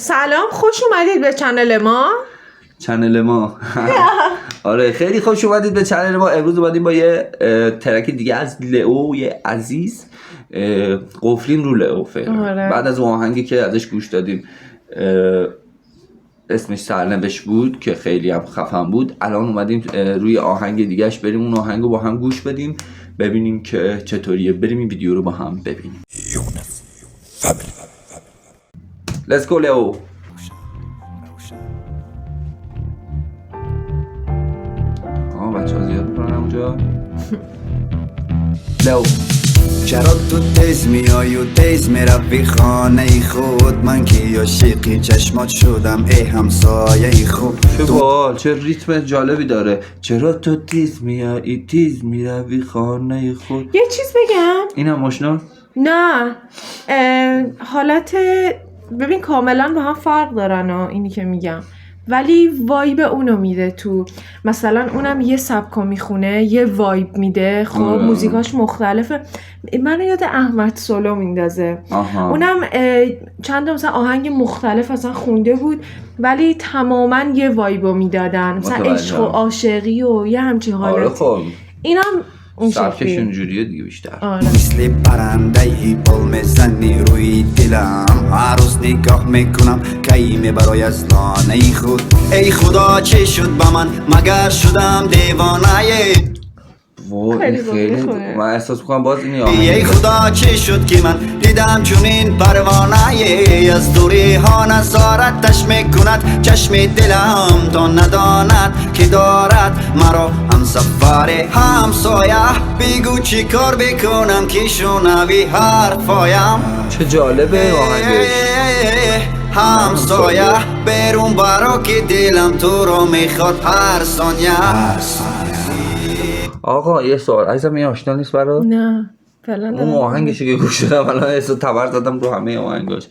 سلام، خوش اومدید به چنل ما. آره خیلی خوش اومدید به چنل ما. امروز اومدیم با یه ترک دیگه از لئو عزیز، قفلیم رو لئو فعلا. آره. بعد از اون آهنگی که ازش گوش دادیم اسمش سرنوشت بود که خیلی هم خفن بود، الان اومدیم روی آهنگ دیگهش بریم اون آهنگو با هم گوش بدیم ببینیم که چطوریه. بریم این ویدیو رو با هم ببینیم. Let's go لئو. بچه ها زیاد میکنن اونجا. لئو. چرا تو تیز میای و تیز میروی خانه خود؟ من که عاشقی چشمات شدم ای همسایه خوب. چه باحال، چه ریتم جالبی داره. چرا تو تیز میای تیز میروی خانه خود. یه چیز بگم؟ اینم آشنا؟ نه، حالت ببین کاملا با هم فرق دارن اینی که میگم، ولی وایب اونو میده تو. مثلا اونم یه سبکو میخونه، یه وایب میده، خب موزیکاش مختلفه. منو یاد احمد سولو میندازه. اونم چند تا مثلا آهنگ مختلف اصلا خونده بود ولی تماما یه وایبو میدادن، مثلا عشق و عاشقی و یه همچین حالتی. آره خب اینم سبکش اونجوریه دیگه بیشتر. آره. مثل پرندهی پل میزنی روی دلم، هر روز نگاه میکنم کیمه برای از لانه خود. ای خدا چه شد با من، مگر شدم دیوانه؟ خیلی من احساس میکنم باز این ای خدا چه شد که من دیدم چون این پروانه، از دوری ها نظارتش میکند چشم دلم تا نداند که دارد مرا هم سفر همسایه. بگو چی کار بکنم که شنوی حرفایم. چه جالبه آهنگش. همسایه برون برا که دلم تو رو میخواد هر ثانیه. آقا یه سوال عزیزم، این آشنا نیست برات؟ نه فعلا اون آهنگشی که گوش دادم الان احساس تبر زدم رو همه آهنگاش.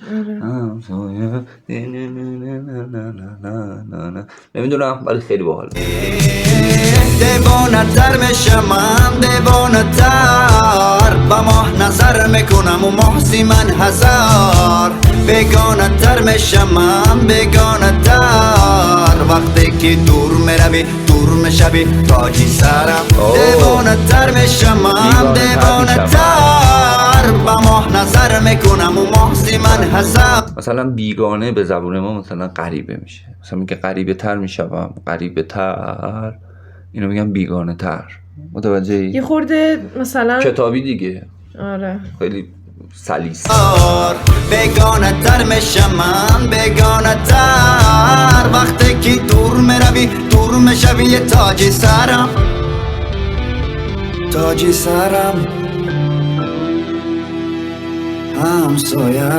نمیدونم ولی خیلی باحال. دیوانه تر میشم من، دیوانه تر با ماه نظر میکنم و محسی من هزار. بیگانه تر میشم من، بیگانه تر وقتی که دور میروی دور میشوی تاجی سرم. دیوانه تر میشم من، دیوانه تر با ماه نظر میکنم و محسی من هزار. مثلا بیگانه به زبون ما مثلا غریبه میشه، مثلا میگه غریبه تر میشم، غریبه تر، اینو میگم بیگانه تر. متوجهی؟ یه خورده مثلا کتابی دیگه. آره خیلی سلیس. بیگانه تر میشم من، بیگانه تر وقتی که دور میروی دور میشوی تاج سرم، تاج سرم همسایه.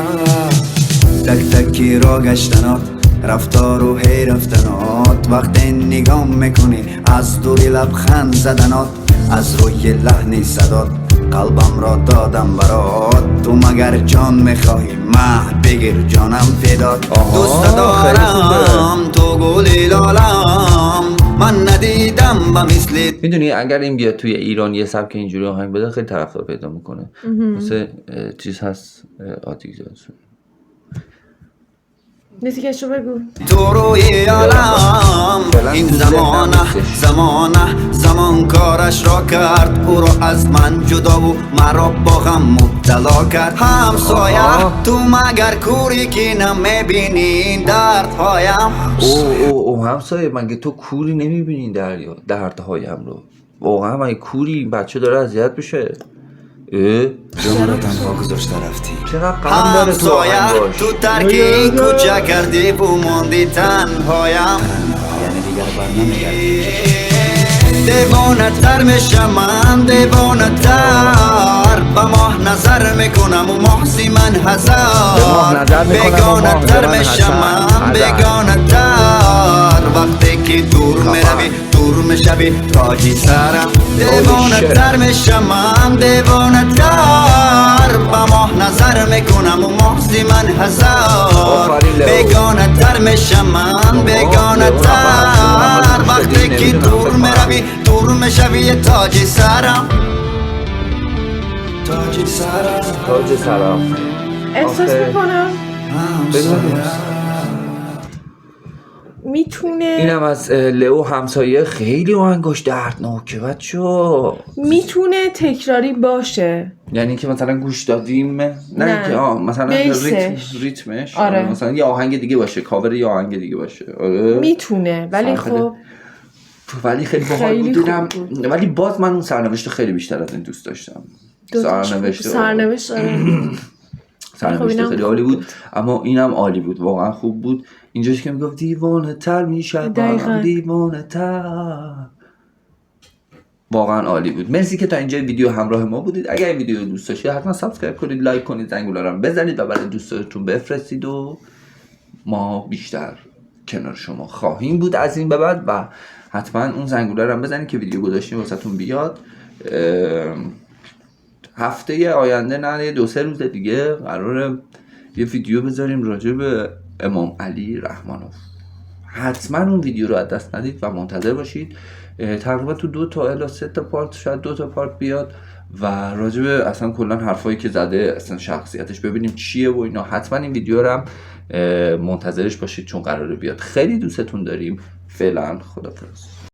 تک تکی را گشتنات رفتار و هی رفتنات، وقتی نگاه میکنی از دوری لبخند زدنات، از روی لحنی صدات قلبم را دادم برات. تو مگر جان میخواهی مه بگیر جانم فدات. دوست دارم تو گلی لالم، من ندیدم با مثلی. میدونی اگر این بیاد توی ایران یه سبک اینجوری آهنگ بده خیلی طرفدار پیدا میکنه. مثل چیز هست آتیزادشون. نیسیکشو بگو. تو روی عالم این زمان کارش را کرد، او را از من جدا و مرا با غم مبتلا کرد. همسایه تو مگر کوری که نمیبینی این دردهایم؟ او همسایه مگه تو کوری نمیبینی دردهایم رو؟ واقعا مگه کوری این بچه داره اذیت بشه؟ جمع را تنها گذاشته رفتی. چقدر غم داره تو آهنگاش. تو ترک این کوچه کردی و موندی تنهایم، یعنی دیگر بر نمیگردی. دیوانه تر میشم من، دیوانه تر با ماه نظر میکنم و محسی من هزار. بیگانه تر میشم من، بیگانه تر وقتی که دور میروی دور میشوی تاجی سرم. دیوانه تر میشم من، دیوانه تر با ماه نظر میکنم و محسی من هزار. بیگانه تر میشم من، بیگانه تر وقتی که دور میروی دور میشوی تاجی سرم، تاجی سرم، تاج سرم. احساس میکنم میتونه اینم از لئو همسایه. خیلی آهنگاش دردناکه بچه‌ها. میتونه تکراری باشه. یعنی که مثلا گوش دادیم نه که مثلا بیسش. ریتمش آره. مثلا یه آهنگ دیگه باشه، کاور یه آهنگ دیگه باشه. آره میتونه ولی خب ولی خیلی باحال بود. ولی باز من اون سرنوشت خیلی بیشتر از این دوست داشتم. سرنوشت خیلی عالی بود. اما اینم عالی بود، واقعا خوب بود. اینجاش که میگفت دیوانه تر میشم، دیوانه تر، واقعا عالی بود. مرسی که تا اینجا ویدیو همراه ما بودید. اگر این ویدیو رو دوست داشتید حتما سابسکرایب کنید، لایک کنید، زنگوله رو بزنید و برای دوستاتون بفرستید و ما بیشتر کنار شما خواهیم بود از این به بعد. و حتما اون زنگوله رو بزنید که ویدیو گذاشتیم واسهتون بیاد. هفته آینده نه 2-3 روز دیگه قراره یه ویدیو بذاریم راجع به امام علی رحمانوف. حتما اون ویدیو رو از دست ندید و منتظر باشید. تقریبا تو 2 تا الی 3 تا پارت، شاید 2 تا پارت بیاد و راجع به اصلا کلا حرفایی که زده، اصلا شخصیتش ببینیم چیه و اینا. حتما این ویدیو رو هم منتظرش باشید چون قراره بیاد. خیلی دوستتون داریم. فعلا خدافظ.